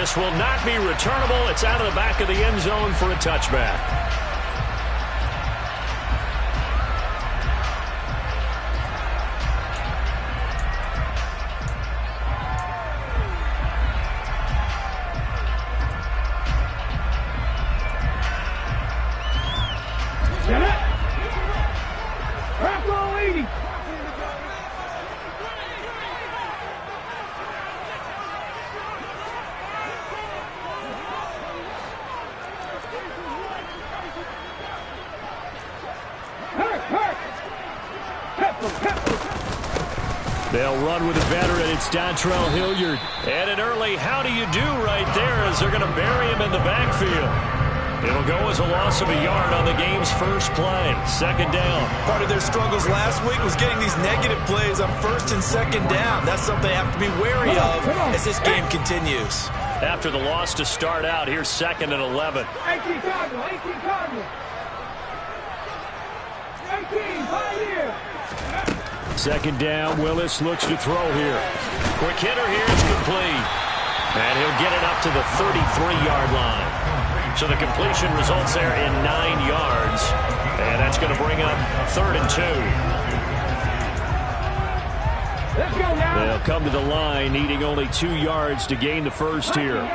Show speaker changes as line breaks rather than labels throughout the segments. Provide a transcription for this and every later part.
This will not be returnable. It's out of the back of the end zone for a touchback.
They'll run with a veteran. It's Dontrell Hilliard.
And an early how do you do right there as they're going to bury him in the backfield. It'll go as a loss of a yard on the game's first play. Second down.
Part of their struggles last week was getting these negative plays on first and second down. That's something they have to be wary of as this game continues.
After the loss to start out, here's 2nd and 11.
18 Cardinal, 18 Cardinal. 18, 5 here.
Second down, Willis looks to throw here.
Quick hitter here, it's complete. And he'll get it up to the 33-yard line. So the completion results there in 9 yards. And that's going to bring up 3rd and 2.
Let's go now.
They'll come to the line, needing only 2 yards to gain the first here.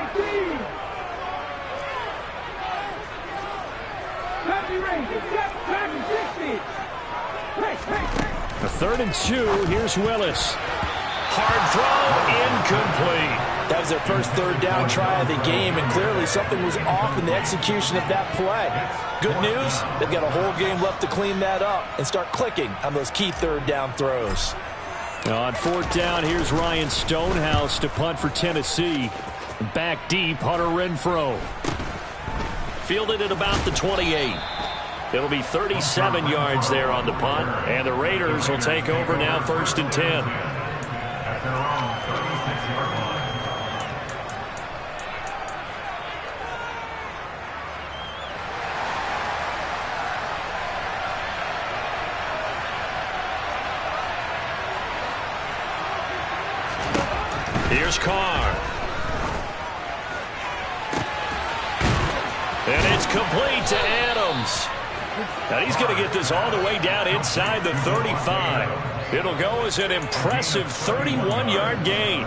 A 3rd and 2. Here's Willis.
Hard throw, incomplete.
That was their first 3rd down try of the game, and clearly something was off in the execution of that play. Good news, they've got a whole game left to clean that up and start clicking on those key 3rd down throws.
On 4th down, here's Ryan Stonehouse to punt for Tennessee. Back deep, Hunter Renfrow.
Fielded at about the 28. It'll be 37 yards there on the punt, and the Raiders will take over now 1st and 10. Here's Carr. And it's complete to Adams. And he's going to get this all the way down inside the 35. It'll go as an impressive 31-yard gain.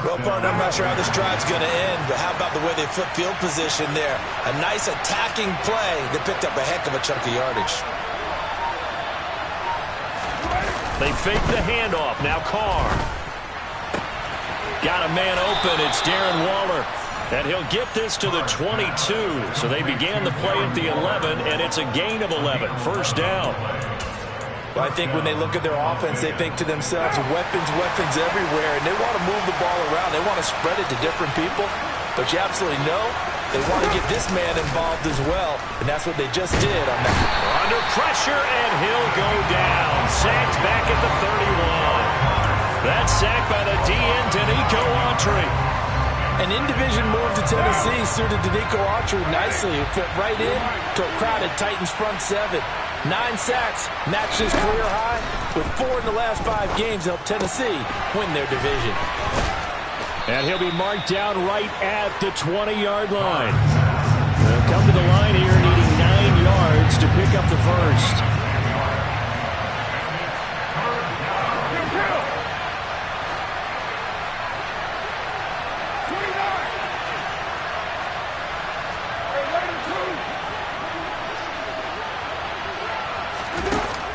Well, partner, I'm not sure how this drive's going to end, but how about the way they flip field position there? A nice attacking play that picked up a heck of a chunk of yardage.
They fake the handoff. Now Carr. Got a man open. It's Darren Waller. And he'll get this to the 22. So they began the play at the 11, and it's a gain of 11. First down.
Well, I think when they look at their offense, they think to themselves, weapons, weapons everywhere, and they want to move the ball around. They want to spread it to different people. But you absolutely know they want to get this man involved as well, and that's what they just did on that.
Under pressure, and he'll go down. Sacked back at the 31. That's sacked by the DN, Danico Autry.
An in-division move to Tennessee suited Danico Autry nicely. It fit right in to a crowded Titans front 7. 9 sacks, matched his career high, with 4 in the last 5 games helped Tennessee win their division.
And he'll be marked down right at the 20-yard line. They'll come to the line here needing 9 yards to pick up the first.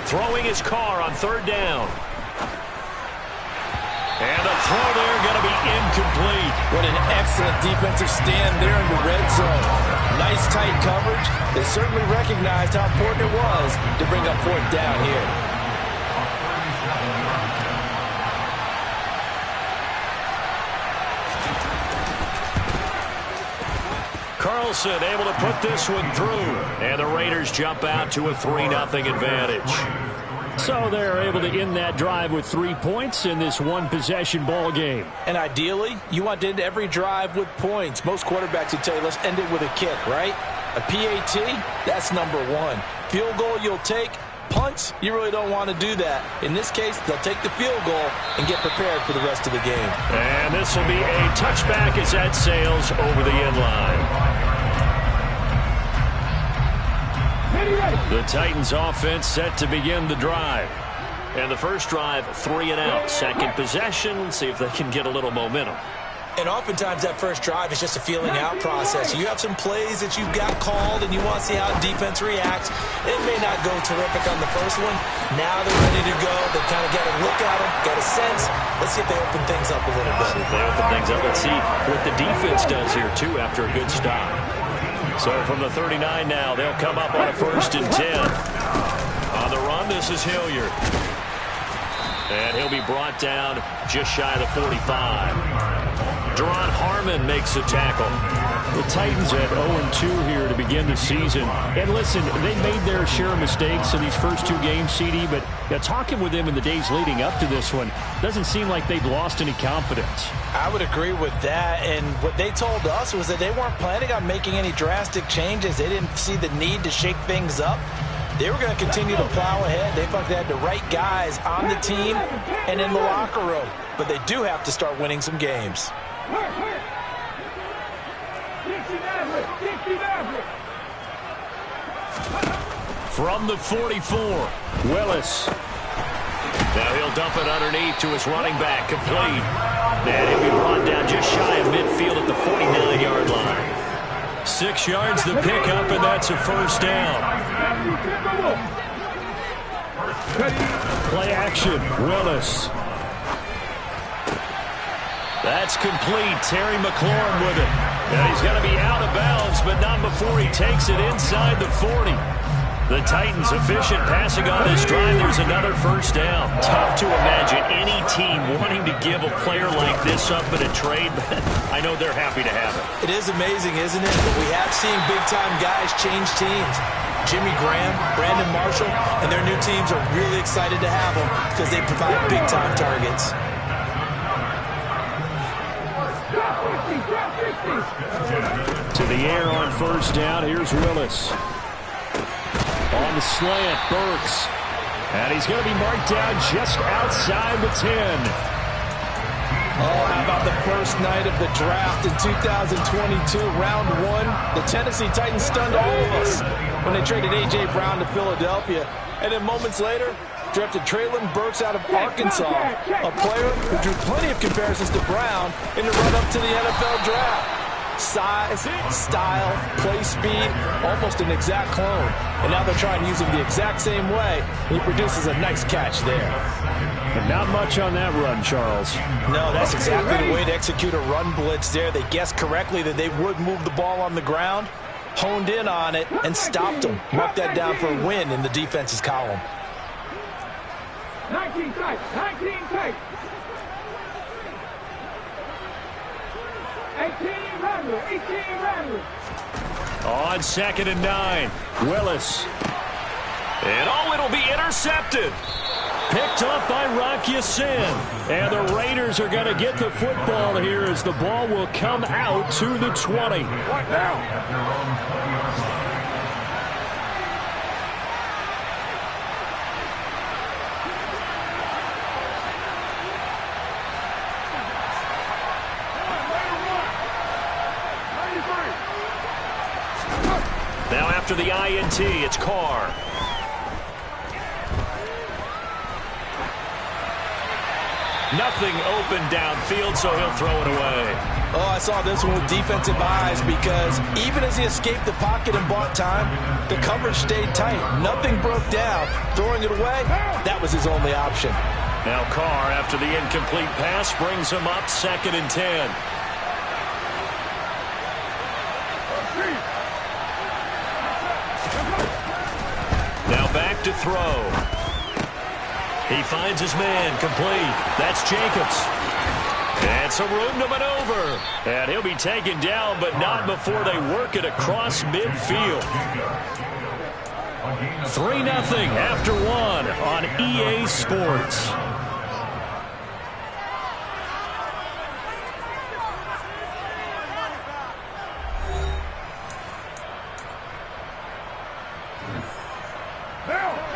Throwing his Carr on 3rd down. And the throw there going to be incomplete.
What an excellent defensive stand there in the red zone. Nice tight coverage. They certainly recognized how important it was to bring up 4th down here.
Carlson able to put this one through. And the Raiders jump out to a 3-0 advantage.
So they're able to end that drive with 3 points in this one-possession ball game.
And ideally, you want to end every drive with points. Most quarterbacks would tell you, let's end it with a kick, right? A PAT, that's number 1. Field goal you'll take, punts, you really don't want to do that. In this case, they'll take the field goal and get prepared for the rest of the game.
And this will be a touchback as that sails over the end line. The Titans offense set to begin the drive. And the first drive, 3 and out. Second possession, see if they can get a little momentum.
And oftentimes that first drive is just a feeling out process. You have some plays that you've got called and you want to see how defense reacts. It may not go terrific on the first one. Now they're ready to go. They kind of got a look at them, got a sense. Let's see if they open things up a little bit.
If they open things up, let's see what the defense does here, too, after a good stop. So from the 39 now, they'll come up on a 1st and 10. On the run, this is Hilliard. And he'll be brought down just shy of the 45. Deron Harmon makes a tackle.
The Titans at 0-2 here to begin the season. And listen, they made their share of mistakes in these first 2 games, CD, but talking with them in the days leading up to this one, doesn't seem like they've lost any confidence.
I would agree with that, and what they told us was that they weren't planning on making any drastic changes. They didn't see the need to shake things up. They were going to continue to plow ahead. They felt they had the right guys on the team and in the locker room. But they do have to start winning some games.
From the 44, Willis. Now he'll dump it underneath to his running back, complete. And he'll be brought down just shy of midfield at the 49-yard line. 6 yards the pickup, and that's a first down.
Play action, Willis.
That's complete. Terry McLaurin with it. And he's going to be out of bounds, but not before he takes it inside the 40. The Titans efficient passing on this drive. There's another first down. Tough to imagine any team wanting to give a player like this up in a trade, but I know they're happy to have it.
It is amazing, isn't it? But we have seen big-time guys change teams. Jimmy Graham, Brandon Marshall, and their new teams are really excited to have them because they provide big-time targets.
To the air on first down. Here's Willis. On the slant, Burks. And he's going to be marked down just outside the 10.
Oh, how about the first night of the draft in 2022, round 1. The Tennessee Titans stunned all of us when they traded A.J. Brown to Philadelphia. And then moments later, drafted Treylon Burks out of Arkansas, a player who drew plenty of comparisons to Brown in the run-up to the NFL draft. Size, style, play speed, almost an exact clone. And now they're trying to use him the exact same way. He produces a nice catch there.
But not much on that run, Charles.
No, that's exactly the way to execute a run blitz there. They guessed correctly that they would move the ball on the ground, honed in on it, and stopped them. Mark that down for a win in the defense's column.
19 tight, 19 tight. 18 Rattler, 18 Rattler.
On 2nd and 9, Willis. And it'll be intercepted. Picked up by Rock Ya-Sin. And the Raiders are going to get the football here as the ball will come out to the 20.
What now?
Now after the INT, it's Carr. Nothing open downfield, so he'll throw it away.
Oh, I saw this one with defensive eyes because even as he escaped the pocket and bought time, the coverage stayed tight. Nothing broke down. Throwing it away, that was his only option.
Now Carr, after the incomplete pass, brings him up 2nd and 10. Now back to throw. He finds his man, complete. That's Jacobs. And some room to maneuver. And he'll be taken down, but not before they work it across midfield. 3-0 after 1 on EA Sports.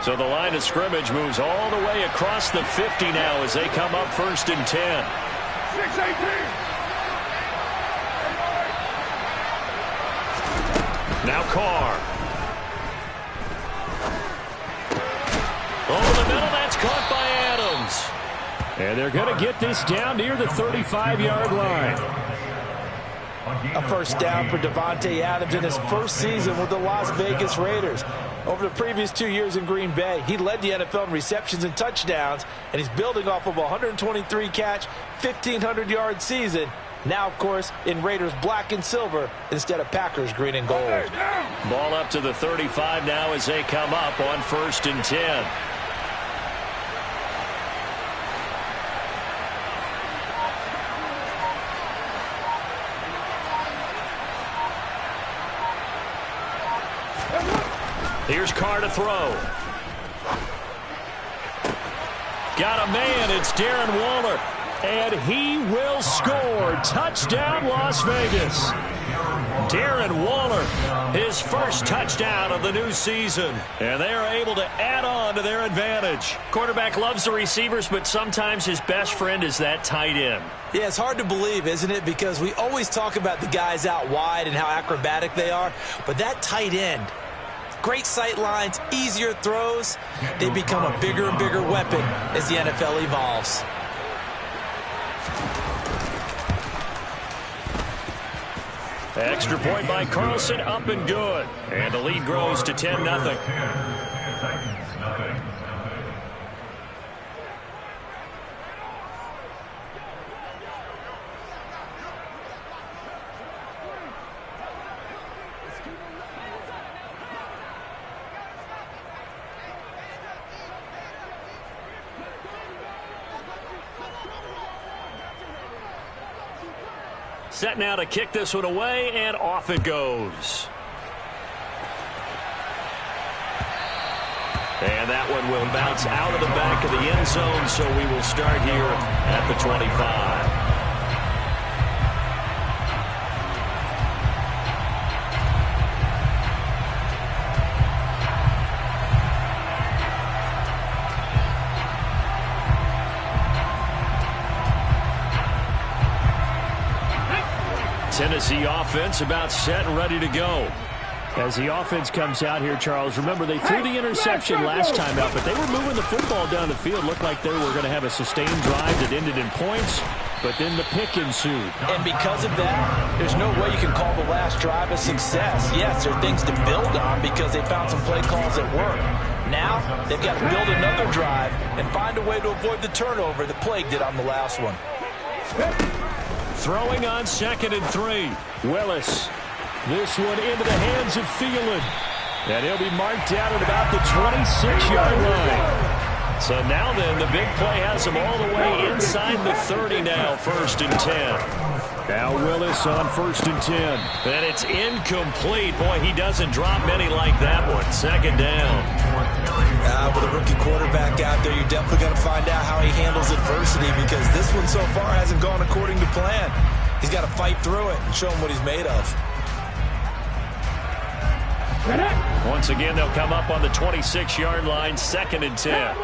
So the line of scrimmage moves all the way across the 50 now as they come up 1st and 10.
6-18.
Now Carr. Over the middle, that's caught by Adams.
And they're going to get this down near the 35-yard line.
A first down for Davante Adams in his first season with the Las Vegas Raiders. Over the previous 2 years in Green Bay, he led the NFL in receptions and touchdowns, and he's building off of a 123-catch, 1,500-yard season. Now, of course, in Raiders black and silver instead of Packers green and gold.
Ball up to the 35 now as they come up on 1st and 10. Here's Carr to throw. Got a man. It's Darren Waller. And he will score. Touchdown, Las Vegas. Darren Waller, his first touchdown of the new season. And they are able to add on to their advantage. Quarterback loves the receivers, but sometimes his best friend is that tight end.
Yeah, it's hard to believe, isn't it? Because we always talk about the guys out wide and how acrobatic they are. But that tight end, great sight lines, easier throws, they become a bigger and bigger weapon as the NFL evolves.
Extra point by Carlson, up and good. And the lead grows to 10-0. Set now to kick this one away, and off it goes. And that one will bounce out of the back of the end zone, so we will start here at the 25. Tennessee offense about set and ready to go.
As the offense comes out here, Charles, remember they threw the interception last time out, but they were moving the football down the field. Looked like they were going to have a sustained drive that ended in points, but then the pick ensued.
And because of that, there's no way you can call the last drive a success. Yes, there are things to build on because they found some play calls that work. Now, they've got to build another drive and find a way to avoid the turnover that plagued it on the last one.
Throwing on 2nd and 3. Willis. This one into the hands of Thielen. And he'll be marked down at about the 26-yard line.
So now then, the big play has him all the way inside the 30 now, 1st and 10.
Now Willis on 1st and 10.
And it's incomplete. Boy, he doesn't drop many like that one. 2nd down.
With a rookie quarterback out there, you're definitely going to find out how he handles adversity because this one so far hasn't gone according to plan. He's got to fight through it and show him what he's made of.
Once again, they'll come up on the 26-yard line, 2nd and 10.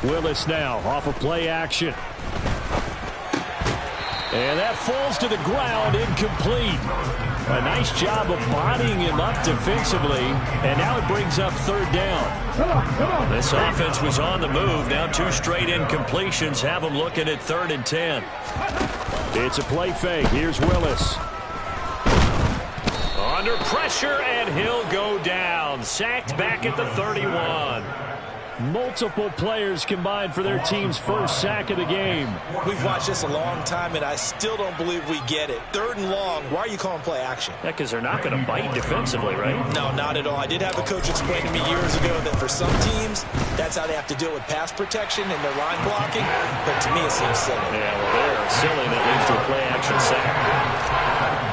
Willis now off of play action. And that falls to the ground, incomplete. A nice job of bodying him up defensively, and now it brings up 3rd down.
This offense was on the move. Now 2 straight incompletions have them looking at 3rd and 10.
It's a play fake. Here's Willis.
Under pressure, and he'll go down. Sacked back at the 31.
Multiple players combined for their team's first sack of the game.
We've watched this a long time, and I still don't believe we get it. 3rd and long. Why are you calling play action?
Yeah, because they're not going to bite defensively, right?
No, not at all. I did have a coach explain to me years ago that for some teams, that's how they have to deal with pass protection and their line blocking. But to me, it seems silly.
Yeah, well, they're silly that leads to a play action sack.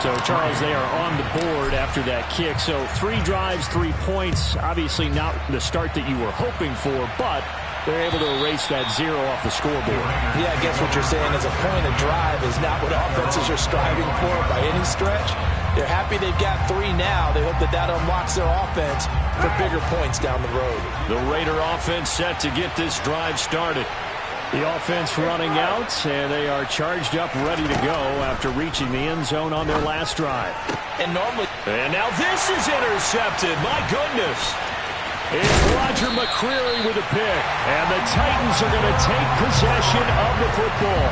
So, Charles, they are on the board after that kick. So 3 drives, 3 points. Obviously not the start that you were hoping for, but they're able to erase that 0 off the scoreboard.
Yeah, I guess what you're saying is a point of drive is not what offenses are striving for by any stretch. They're happy they've got 3 now. They hope that that unlocks their offense for bigger points down the road.
The Raider offense set to get this drive started.
The offense running out, and they are charged up, ready to go after reaching the end zone on their last drive.
And
now this is intercepted. My goodness.
It's Roger McCreary with a pick, and the Titans are going to take possession of the football.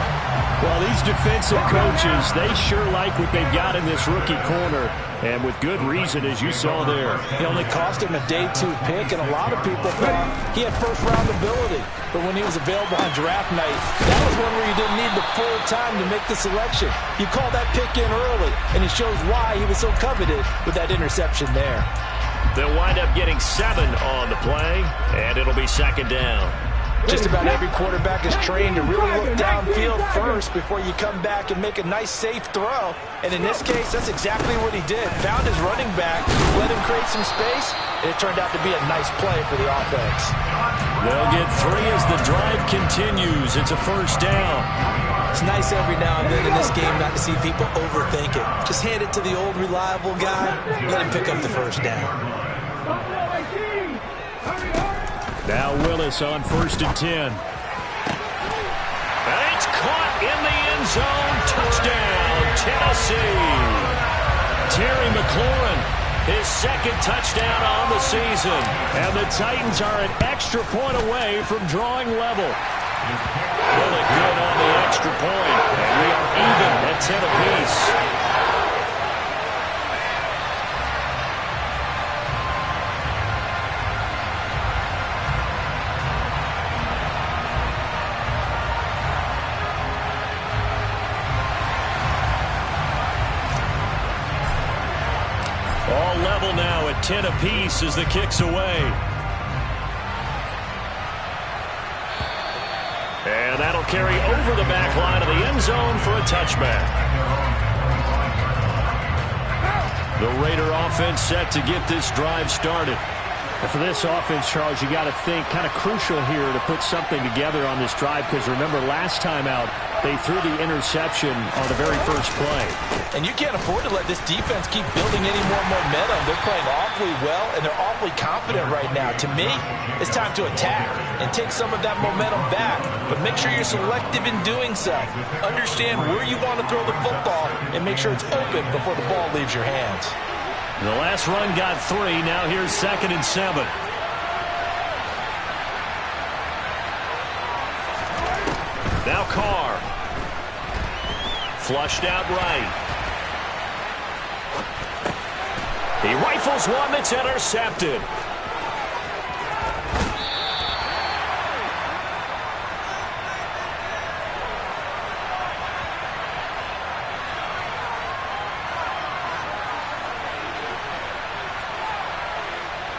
Well, these defensive coaches, they sure like what they've got in this rookie corner, and with good reason, as you saw there.
It only cost him a day 2 pick, and a lot of people thought he had first-round ability. But when he was available on draft night, that was one where you didn't need the full time to make the selection. You called that pick in early, and it shows why he was so coveted with that interception there.
They'll wind up getting 7 on the play, and it'll be 2nd down.
Just about every quarterback is trained to really look downfield first before you come back and make a nice, safe throw. And in this case, that's exactly what he did. Found his running back, let him create some space, and it turned out to be a nice play for the offense.
They'll get 3 as the drive continues. It's a 1st down.
It's nice every now and then in this game not to see people overthink it. Just hand it to the old reliable guy, let him pick up the 1st down.
Now Willis on 1st and 10.
And it's caught in the end zone. Touchdown, Tennessee. Terry McLaurin, his 2nd touchdown on the season.
And the Titans are an extra point away from drawing level.
Really good on the extra point. And we are even at 10 apiece. All level now at 10 apiece as the kick's away. And that'll carry over the back line of the end zone for a touchback. The Raider offense set to get this drive started.
And for this offense, Charles, you got to think kind of crucial here to put something together on this drive, because remember last time out they threw the interception on the very first play.
And you can't afford to let this defense keep building any more momentum. They're playing awfully well, and they're awfully confident right now. To me, it's time to attack and take some of that momentum back, but make sure you're selective in doing so. Understand where you want to throw the football and make sure it's open before the ball leaves your hands.
The last run got 3. Now here's 2nd and 7. Now Carr. Flushed out right. He rifles one that's intercepted.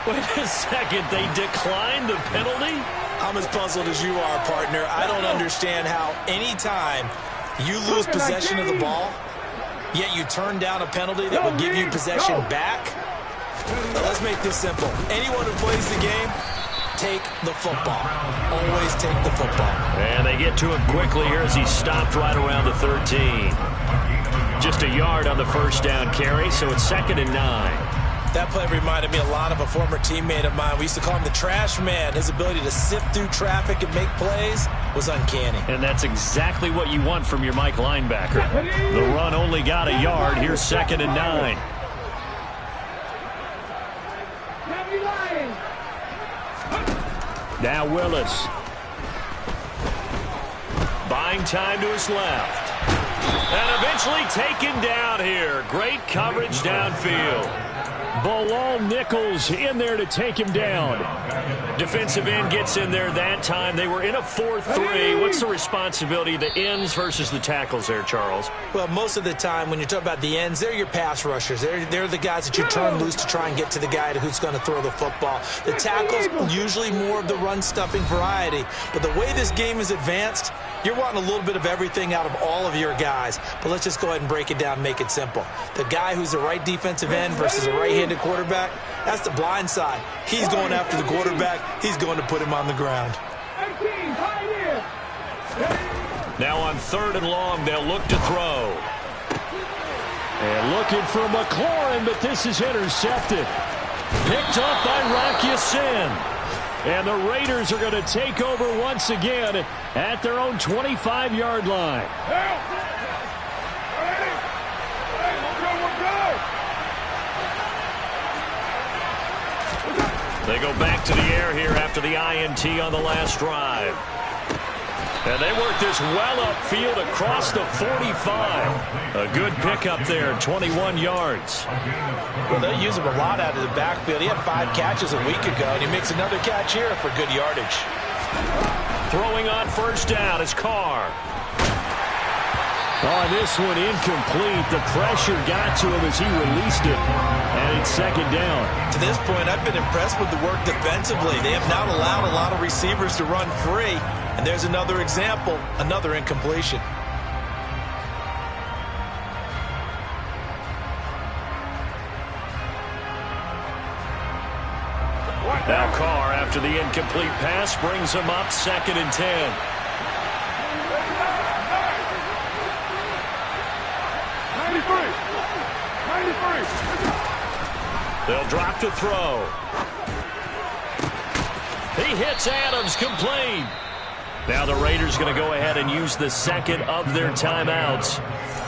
Wait a second, they declined the penalty?
I'm as puzzled as you are, partner. I don't understand how any time you lose possession of the ball, yet you turn down a penalty that would give you possession back. Now, let's make this simple. Anyone who plays the game, take the football. Always take the football.
And they get to him quickly here as he stopped right around the 13. Just a yard on the 1st down carry, so it's 2nd and 9.
That play reminded me a lot of a former teammate of mine. We used to call him the trash man. His ability to sift through traffic and make plays was uncanny.
And that's exactly what you want from your Mike linebacker. The run only got a yard. Here's 2nd and 9.
Now Willis.
Buying time to his left. And eventually taken down here. Great coverage downfield.
Bilal Nichols in there to take him down.
Defensive end gets in there that time. They were in a 4-3. What's the responsibility of the ends versus the tackles there, Charles?
Well, most of the time when you're talking about the ends, they're your pass rushers. They're the guys that you turn loose to try and get to the guy who's going to throw the football. The tackles, usually more of the run-stuffing variety. But the way this game is advanced, you're wanting a little bit of everything out of all of your guys. But let's just go ahead and break it down and make it simple. The guy who's the right defensive end versus a right-handed quarterback, that's the blind side. He's going after the quarterback. He's going to put him on the ground.
18, pioneer.
Now on 3rd and long, they'll look to throw.
And looking for McLaurin, but this is intercepted. Picked up by Rock Ya-Sin. And the Raiders are going to take over once again at their own 25-yard line.
They go back to the air here after the INT on the last drive. And they work this well upfield across the 45. A good pickup there, 21 yards.
Well, they use him a lot out of the backfield. He had 5 catches a week ago, and he makes another catch here for good yardage.
Throwing on 1st down is Carr.
On this one, incomplete. The pressure got to him as he released it. And it's 2nd down.
To this point, I've been impressed with the work defensively. They have not allowed a lot of receivers to run free. And there's another example, another incompletion.
Now Carr, after the incomplete pass, brings him up 2nd and 10. They'll drop to throw. He hits Adams, complete. Now the Raiders going to go ahead and use the 2nd of their timeouts,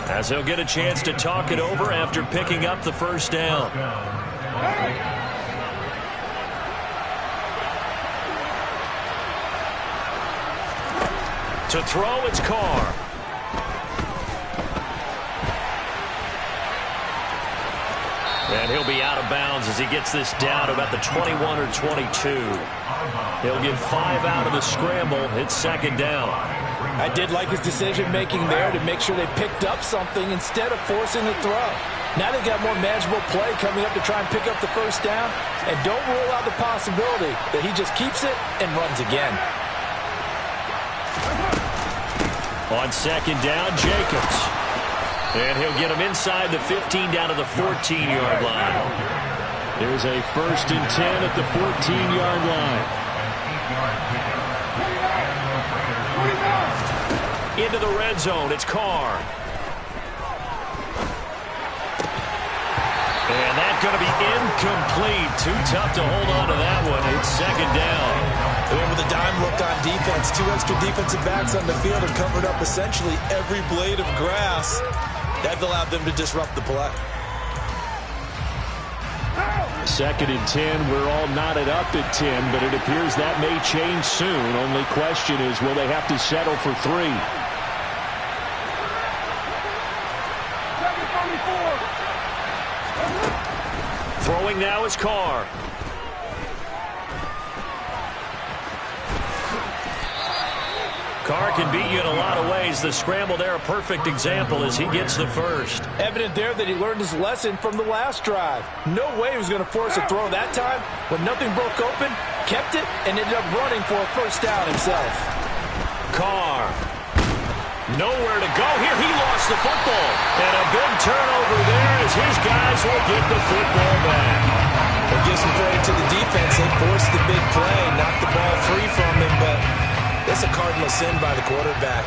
as they'll get a chance to talk it over after picking up the 1st down. To throw, it's Carr. And he'll be out of bounds as he gets this down to about the 21 or 22. He'll get 5 out of the scramble. It's 2nd down.
I did like his decision-making there to make sure they picked up something instead of forcing the throw. Now they've got more manageable play coming up to try and pick up the 1st down. And don't rule out the possibility that he just keeps it and runs again.
On 2nd down, Jacobs. And he'll get him inside the 15 down to the 14-yard line.
There's a 1st and 10 at the 14-yard line.
Into the red zone, it's Carr. And that's going to be incomplete. Too tough to hold on to that one. It's 2nd down.
Remember the dime look on defense. 2 extra defensive backs on the field and covered up essentially every blade of grass. That allowed them to disrupt the play.
2nd and 10. We're all knotted up at 10, but it appears that may change soon. Only question is, will they have to settle for 3?
Throwing now is Carr. Carr can beat you in a lot of ways. The scramble there, a perfect example as he gets the 1st.
Evident there that he learned his lesson from the last drive. No way he was going to force a throw that time. When nothing broke open, kept it, and ended up running for a 1st down himself.
Carr. Nowhere to go here. He lost the football. And a big turnover there as his guys will get the football back.
They give some credit to the defense. They forced the big play, knocked the ball free from him, but that's a cardinal sin by the quarterback.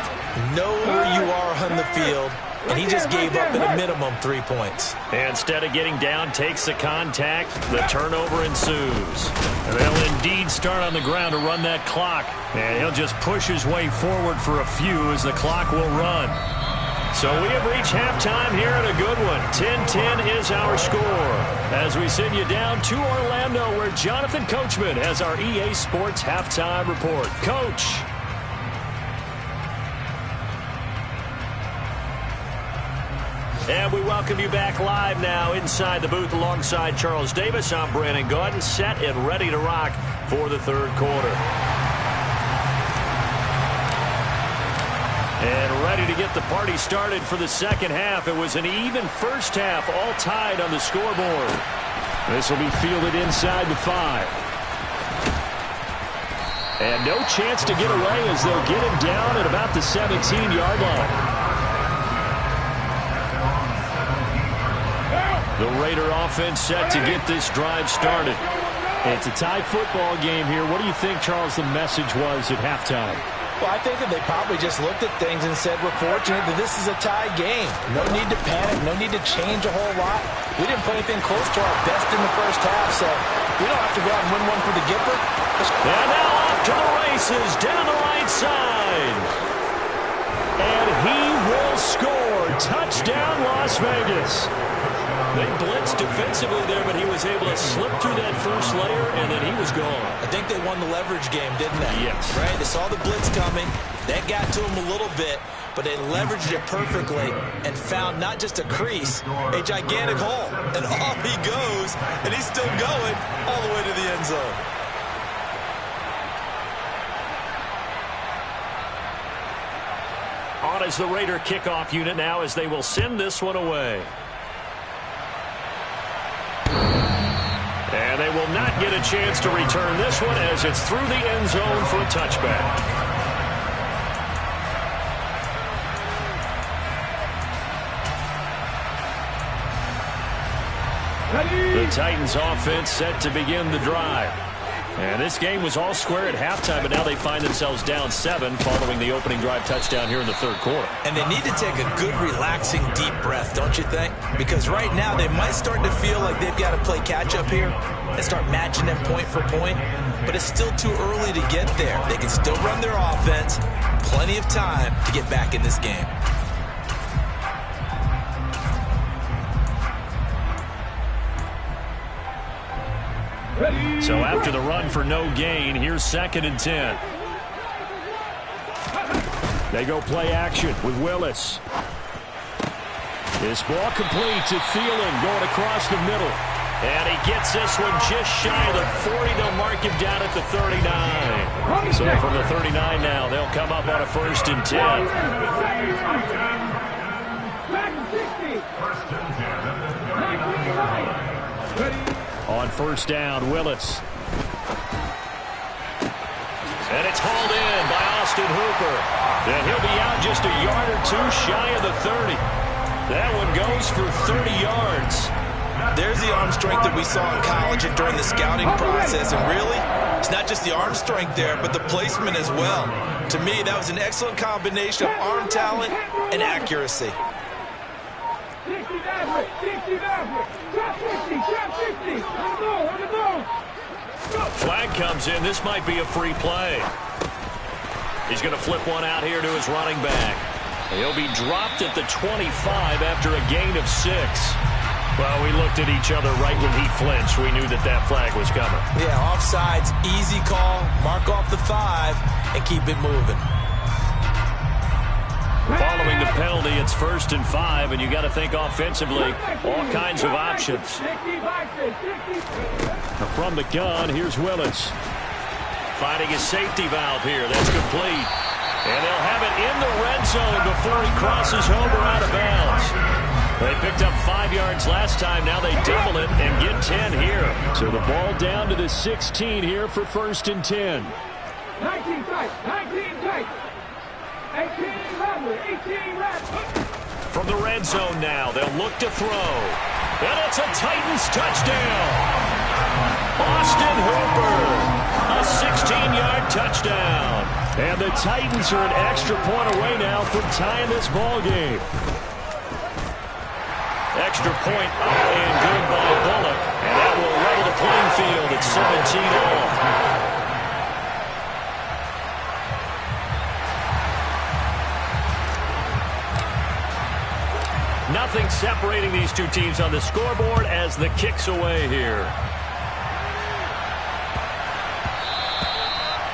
Know where you are on the field, and he just gave up at a minimum 3 points.
Instead of getting down, takes the contact. The turnover ensues. And they'll indeed start on the ground to run that clock. And he'll just push his way forward for a few as the clock will run. So we have reached halftime here at a good one. 10-10 is our score. As we send you down to Orlando, where Jonathan Coachman has our EA Sports Halftime Report. Coach. And we welcome you back live now inside the booth alongside Charles Davis. I'm Brandon Gaudin, set and ready to rock for the third quarter. And ready to get the party started for the second half. It was an even first half, all tied on the scoreboard. This will be fielded inside the 5. And no chance to get away as they'll get him down at about the 17-yard line. The Raider offense set to get this drive started. It's a tie football game here. What do you think, Charles, the message was at halftime?
Well, I think that they probably just looked at things and said, we're fortunate that this is a tie game. No need to panic. No need to change a whole lot. We didn't play anything close to our best in the first half, so we don't have to go out and win one for the Gipper.
And now off to the races down the right side.
And he will score. Touchdown, Las Vegas.
They blitzed defensively there, but he was able to slip through that first layer, and then he was gone.
I think they won the leverage game, didn't they?
Yes.
Right? They saw the blitz coming. That got to him a little bit, but they leveraged it perfectly and found not just a crease, a gigantic hole. And off he goes, and he's still going all the way to the end zone.
On is the Raider kickoff unit now as they will send this one away. And they will not get a chance to return this one as it's through the end zone for a touchback. The Titans offense set to begin the drive. And this game was all square at halftime, but now they find themselves down 7 following the opening drive touchdown here in the third quarter.
And they need to take a good, relaxing, deep breath, don't you think? Because right now they might start to feel like they've got to play catch-up here and start matching them point for point. But it's still too early to get there. They can still run their offense. Plenty of time to get back in this game.
So after the run for no gain, here's 2nd and 10.
They go play action with Willis. This ball complete to Thielen going across the middle.
And he gets this one just shy of the 40. They'll mark him down at the 39. So from the 39 now, they'll come up on a 1st and 10.
On 1st down, Willis.
And it's hauled in by Austin Hooper. And he'll be out just a yard or two shy of the 30. That one goes for 30 yards.
There's the arm strength that we saw in college and during the scouting process. And really, it's not just the arm strength there, but the placement as well. To me, that was an excellent combination of arm talent and accuracy.
Flag comes in. This might be a free play. He's going to flip one out here to his running back. He'll be dropped at the 25 after a gain of 6. Well, we looked at each other right when he flinched. We knew that that flag was coming.
Yeah, offsides, easy call. Mark off the 5 and keep it moving.
Following the penalty, it's 1st and 5, and you got to think offensively, all kinds of options.
From the gun, here's Willis.
Finding his safety valve here. That's complete. And they'll have it in the red zone before he crosses over out of bounds. They picked up 5 yards last time. Now they double it and get 10 here.
So the ball down to the 16 here for 1st and 10.
19 tight, 19 tight. 18 left.
From the red zone now, they'll look to throw. And it's a Titans touchdown. Austin Hooper, a 16-yard touchdown.
And the Titans are an extra point away now from tying this ball game.
Extra point up and good by Bullock. And that will level the playing field at 17 all. Nothing separating these two teams on the scoreboard as the kick's away here.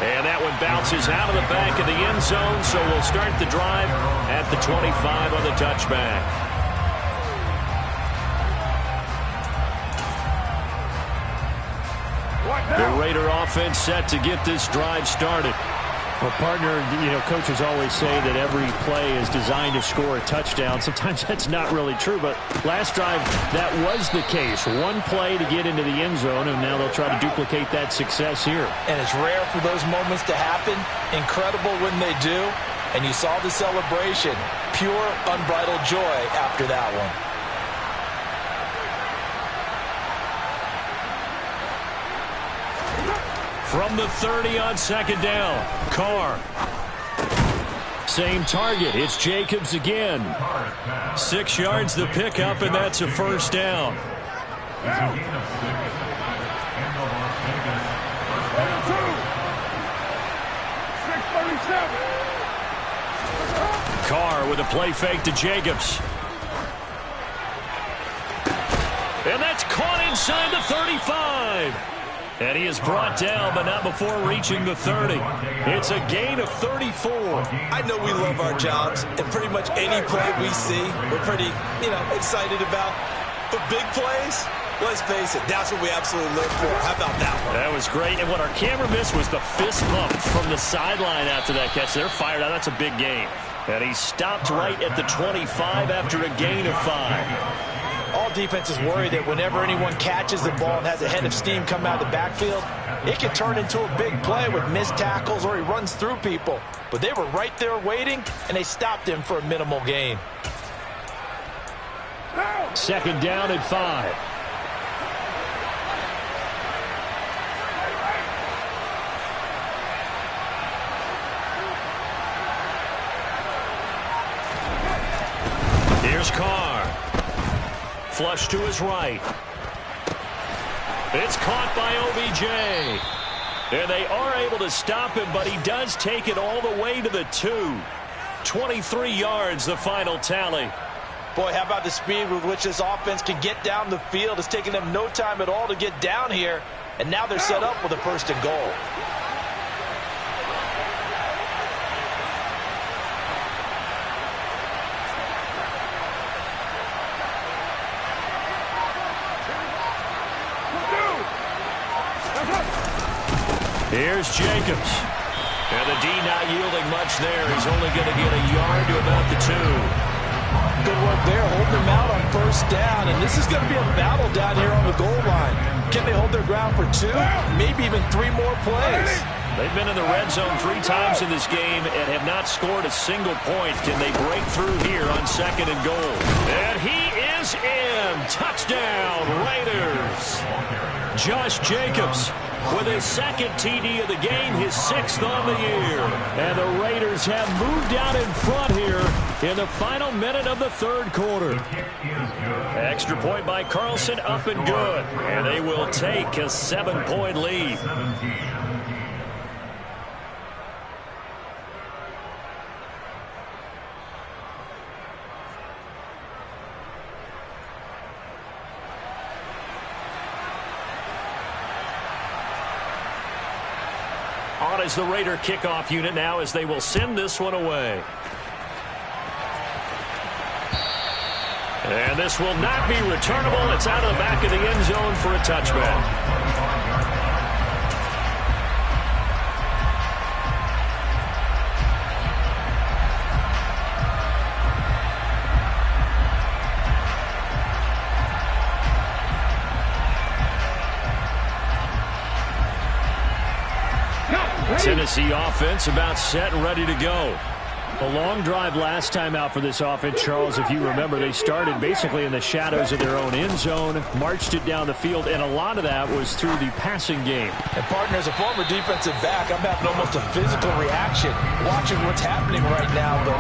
And that one bounces out of the back of the end zone, so we'll start the drive at the 25 on the touchback.
The Raider offense set to get this drive started. Well, partner, coaches always say that every play is designed to score a touchdown. Sometimes that's not really true, but last drive, that was the case. One play to get into the end zone, and now they'll try to duplicate that success here.
And it's rare for those moments to happen. Incredible when they do. And you saw the celebration. Pure, unbridled joy after that one.
From the 30 on second down, Carr. Same target. It's Jacobs again. 6 yards the pickup, and that's a first down. Carr with a play fake to Jacobs. And that's caught inside the 35. And he is brought down, but not before reaching the 30. It's a gain of 34.
I know we love our jobs, and pretty much any play we see, we're pretty, excited about. But big plays, let's face it, that's what we absolutely live for. How about that one?
That was great. And what our camera missed was the fist bump from the sideline after that catch. They're fired out. That's a big gain. And he stopped right at the 25 after a gain of 5.
All defenses worry that whenever anyone catches the ball and has a head of steam come out of the backfield, it can turn into a big play with missed tackles or he runs through people. But they were right there waiting, and they stopped him for a minimal gain.
Second down and 5. Here's Carr. Flush to his right. It's caught by OBJ. And they are able to stop him, but he does take it all the way to the 2. 23 yards, the final tally.
Boy, how about the speed with which this offense can get down the field? It's taken them no time at all to get down here, and now they're set up with a 1st and goal.
Here's Jacobs. And the D not yielding much there. He's only going to get a yard to about the 2.
Good work there, holding them out on 1st down. And this is going to be a battle down here on the goal line. Can they hold their ground for 2? Maybe even 3 more plays.
They've been in the red zone 3 times in this game and have not scored a single point. Can they break through here on 2nd and goal? And he is in. Touchdown, Raiders. Josh Jacobs with his 2nd TD of the game, his 6th on the year. And the Raiders have moved out in front here in the final minute of the 3rd quarter. Extra point by Carlson, up and good. And they will take a 7-point lead. On is the Raider kickoff unit now as they will send this one away. And this will not be returnable. It's out of the back of the end zone for a touchback. Tennessee offense about set and ready to go. A long drive last time out for this offense, Charles. If you remember, they started basically in the shadows of their own end zone, marched it down the field, and a lot of that was through the passing game.
And, partner, as a former defensive back, I'm having almost a physical reaction watching what's happening right now. But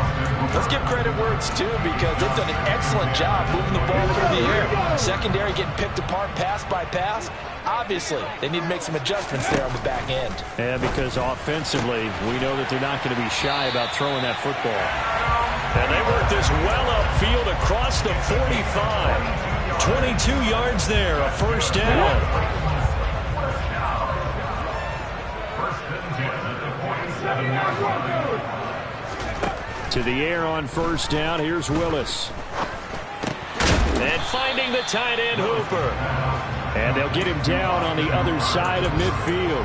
let's give credit where it's due because they've done an excellent job moving the ball through the air. Secondary getting picked apart pass by pass. Obviously, they need to make some adjustments there on the back end.
And because offensively, we know that they're not going to be shy about throwing that football. And they work this well upfield across the 45. 22 yards there, a 1st down. To the air on 1st down. Here's Willis.
And finding the tight end, Hooper.
And they'll get him down on the other side of midfield.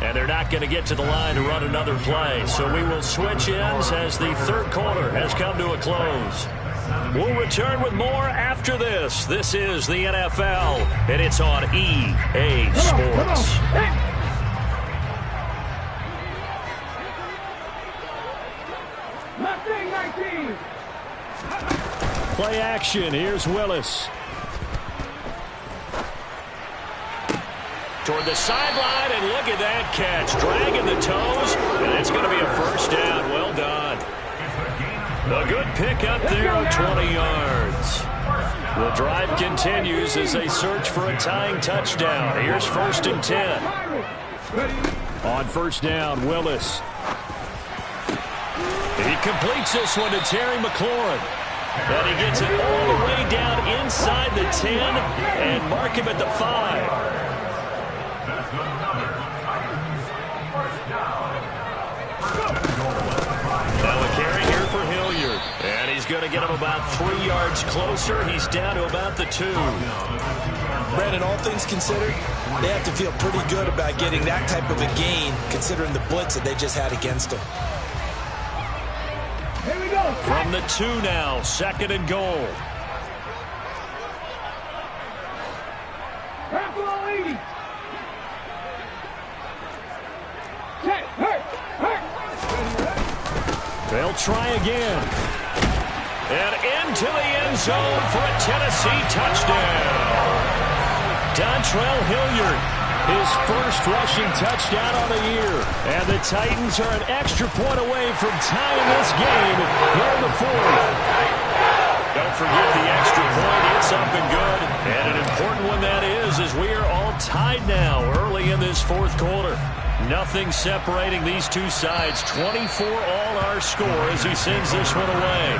And they're not going to get to the line to run another play. So we will switch ends as the third quarter has come to a close. We'll return with more after this. This is the NFL, and it's on EA Sports.
Play action. Here's Willis.
Toward the sideline, and look at that catch. Dragging the toes, and it's going to be a first down. Well done. A good pick up there, 20 yards. The drive continues as they search for a tying touchdown. Here's 1st and 10.
On first down, Willis.
He completes this one to Terry McLaurin. And he gets it all the way down inside the 10 and mark him at the 5. Now a carry here for Hilliard. And he's going to get him about 3 yards closer. He's down to about the 2.
Brandon, all things considered, they have to feel pretty good about getting that type of a gain, considering the blitz that they just had against them.
Here we go.
From the 2 now, 2nd and goal.
Buffalo 80. Check. Hurt.
They'll try again.
And into the end zone for a Tennessee touchdown. Dontrell Hilliard, his first rushing touchdown on the year. And the Titans are an extra point away from tying this game here in the 4th. Don't forget the extra point. It's up and good. And an important one that is, as we are all tied now early in this 4th quarter. Nothing separating these two sides. 24 all our score as he sends this one away.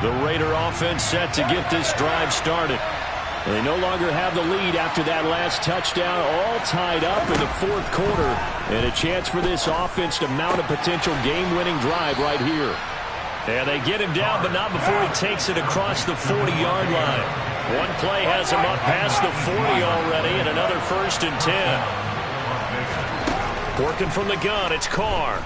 The Raider offense set to get this drive started. They no longer have the lead after that last touchdown, all tied up in the 4th quarter. And a chance for this offense to mount a potential game-winning drive right here. And they get him down, but not before he takes it across the 40-yard line. One play has him up past the 40 already, and another 1st and 10. Working from the gun, it's Carr.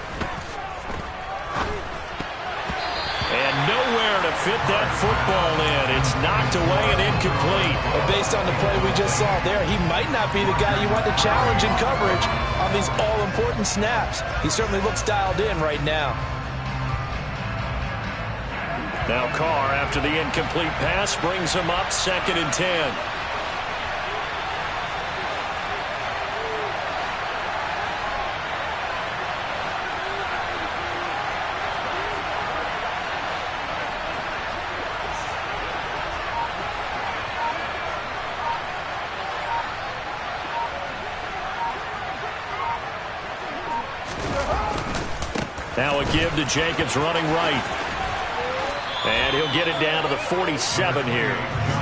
And nowhere to fit that football in. It's knocked away and incomplete.
But based on the play we just saw there, he might not be the guy you want to challenge in coverage on these all-important snaps. He certainly looks dialed in right now.
Now Carr, after the incomplete pass, brings him up 2nd and 10. Now a give to Jacobs running right. And he'll get it down to the 47 here.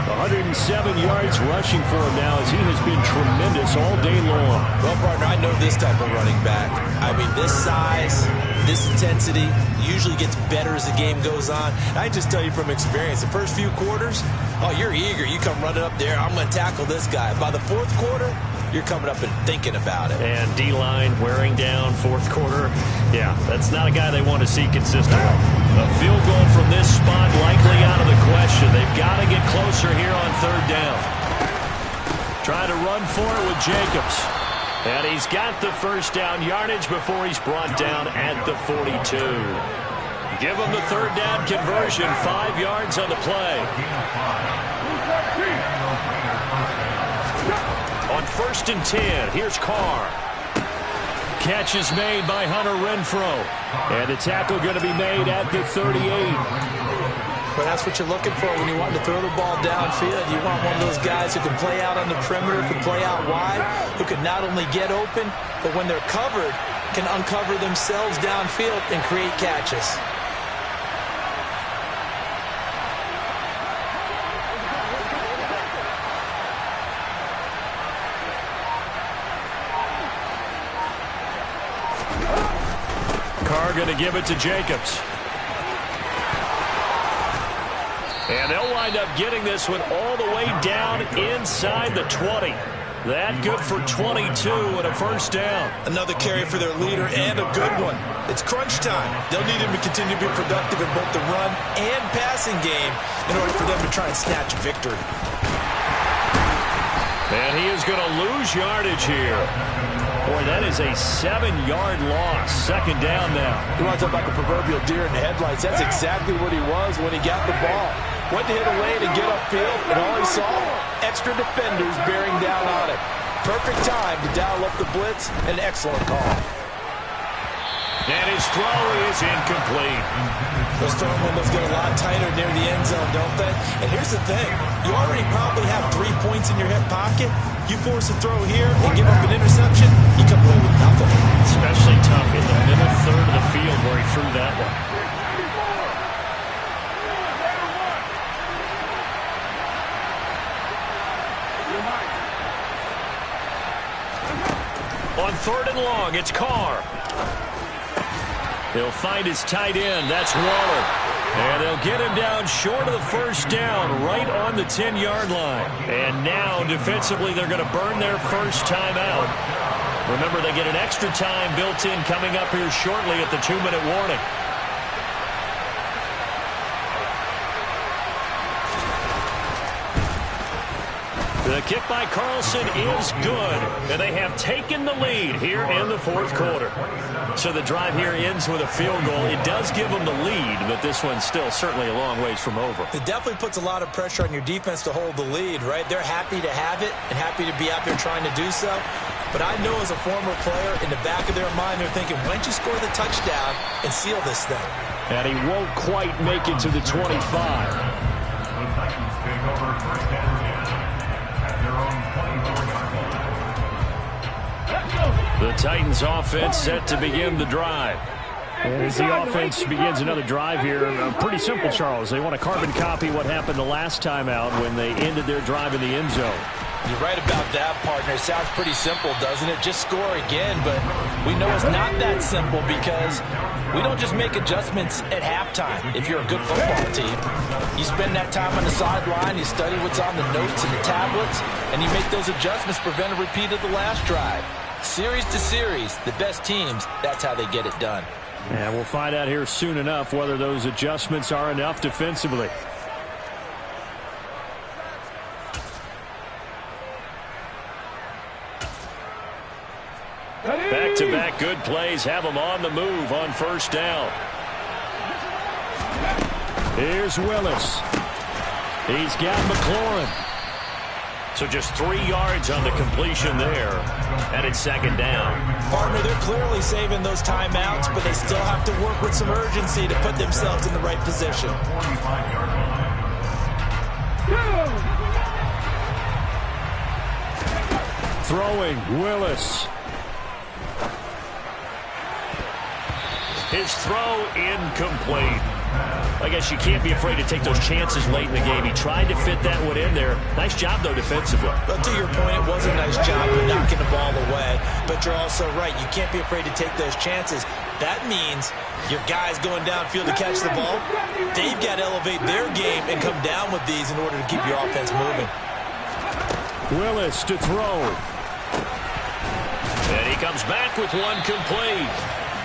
107 yards rushing for him now as he has been tremendous all day long.
Well, partner, I know this type of running back. I mean, this size, this intensity usually gets better as the game goes on. And I just tell you from experience, the first few quarters, oh, you're eager. You come running up there, I'm going to tackle this guy. By the 4th quarter, you're coming up and thinking about it.
And D-line wearing down 4th quarter. Yeah, that's not a guy they want to see consistently. A field goal from this spot likely out of the question. They've got to get closer here on 3rd down. Trying to run for it with Jacobs. And he's got the first down yardage before he's brought down at the 42. Give him the 3rd down conversion, 5 yards on the play. On 1st and 10, here's Carr. Catch is made by Hunter Renfrow.
And the tackle going to be made at the 38.
But that's what you're looking for when you want to throw the ball downfield. You want one of those guys who can play out on the perimeter, can play out wide, who can not only get open, but when they're covered, can uncover themselves downfield and create catches.
going to give it to Jacobs. And they'll wind up getting this one all the way down inside the 20. That good for 22 and a first down.
Another carry for their leader and a good one. It's crunch time. They'll need him to continue to be productive in both the run and passing game in order for them to try and snatch a victory.
And he is going to lose yardage here. Boy, that is a 7-yard loss. Second down now.
You want to talk about the proverbial deer in the headlights? That's exactly what he was when he got the ball. Went to hit a lane and get upfield, and all he saw, extra defenders bearing down on it. Perfect time to dial up the blitz. An excellent call.
And his throw is incomplete.
Those throwing windows get a lot tighter near the end zone, don't they? And here's the thing. You already probably have 3 points in your hip pocket. You force a throw here and give up an interception, you come away with nothing.
Especially tough in the middle third of the field where he threw that one.
On third and long, it's Carr. He'll find his tight end. That's Waller. And they'll get him down short of the first down, right on the 10-yard line. And now, defensively, they're going to burn their first timeout. Remember, they get an extra time built in coming up here shortly at the 2-minute warning. The kick by Carlson is good, and they have taken the lead here in the fourth quarter. So the drive here ends with a field goal. It does give them the lead, but this one's still certainly a long ways from over.
It definitely puts a lot of pressure on your defense to hold the lead, right? They're happy to have it and happy to be out there trying to do so. But I know as a former player, in the back of their mind, they're thinking, why don't you score the touchdown and seal this thing?
And he won't quite make it to the 25.
The Titans offense set to begin the drive.
And as the offense begins another drive here, pretty simple, Charles. They want to carbon copy what happened the last time out when they ended their drive in the end zone.
You're right about that, partner. It sounds pretty simple, doesn't it? Just score again, but we know it's not that simple because we don't just make adjustments at halftime if you're a good football team. You spend that time on the sideline, you study what's on the notes and the tablets, and you make those adjustments, prevent a repeat of the last drive. Series to series, the best teams, that's how they get it done.
And we'll find out here soon enough whether those adjustments are enough defensively.
Back-to-back good plays have them on the move on first down.
Here's Willis. He's got McLaurin.
So just 3 yards on the completion there. And it's second down.
Partner, they're clearly saving those timeouts, but they still have to work with some urgency to put themselves in the right position.
Throwing, Willis.
His throw incomplete. I guess you can't be afraid to take those chances late in the game. He tried to fit that one in there. Nice job, though, defensively.
Well, to your point, it was a nice job of knocking the ball away. But you're also right. You can't be afraid to take those chances. That means your guys going downfield to catch the ball, they've got to elevate their game and come down with these in order to keep your offense moving.
Willis to throw.
And he comes back with one complete.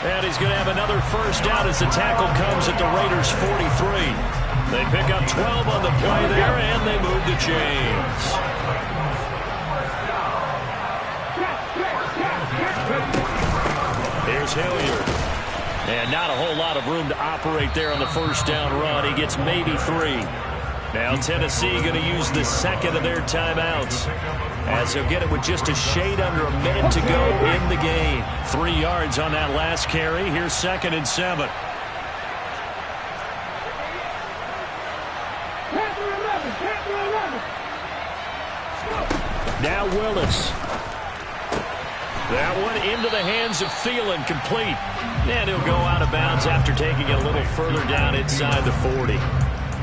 And he's going to have another first down as the tackle comes at the Raiders' 43. They pick up 12 on the play there, and they move the chains. Here's Hilliard. And not a whole lot of room to operate there on the first down run. He gets maybe 3. Now Tennessee going to use the second of their timeouts, as they'll get it with just a shade under a minute to go in the game. 3 yards on that last carry. Here's 2nd and 7.
Now Willis.
That one into the hands of Thielen, complete. And he'll go out of bounds after taking it a little further down inside the 40.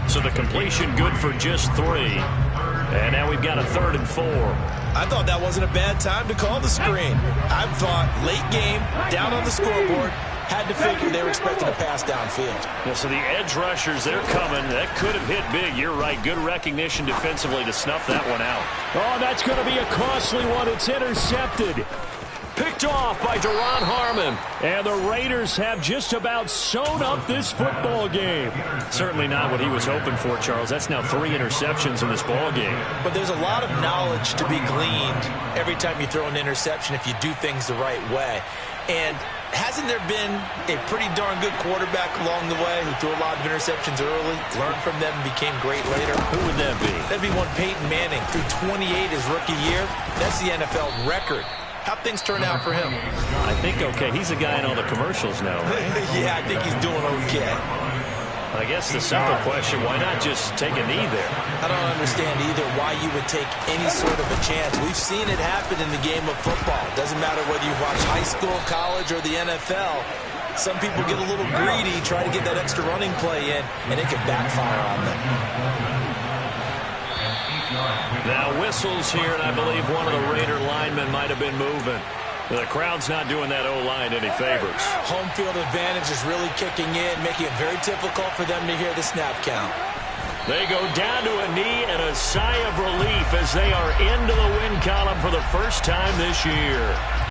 So the completion good for just 3. And now we've got a 3rd and 4.
I thought that wasn't a bad time to call the screen. I thought late game, down on the scoreboard, Had to figure they were expecting a pass downfield.
Yeah, so the edge rushers, they're coming. That could have hit big. You're right. Good recognition defensively to snuff that one out.
Oh, that's going to be a costly one. It's intercepted.
Picked off by Duron Harmon.
And the Raiders have just about sewn up this football game.
Certainly not what he was hoping for, Charles. That's now 3 interceptions in this ball game.
But there's a lot of knowledge to be gleaned every time you throw an interception if you do things the right way. And hasn't there been a pretty darn good quarterback along the way who threw a lot of interceptions early, learned from them, and became great later?
Who would that be?
That'd be one Peyton Manning. Threw 28 his rookie year. That's the NFL record. How'd things turn out for him?
I think okay. He's the guy in all the commercials now, right?
Yeah, I think he's doing okay.
I guess the simple question, why not just take a knee there?
I don't understand either why you would take any sort of a chance. We've seen it happen in the game of football. Doesn't matter whether you watch high school, college, or the NFL. Some people get a little greedy, try to get that extra running play in, and it can backfire on them.
Now whistles here, and I believe one of the Raider linemen might have been moving. The crowd's not doing that O-line any favors.
Home field advantage is really kicking in, making it very difficult for them to hear the snap count.
They go down to a knee and a sigh of relief as they are into the win column for the first time this year.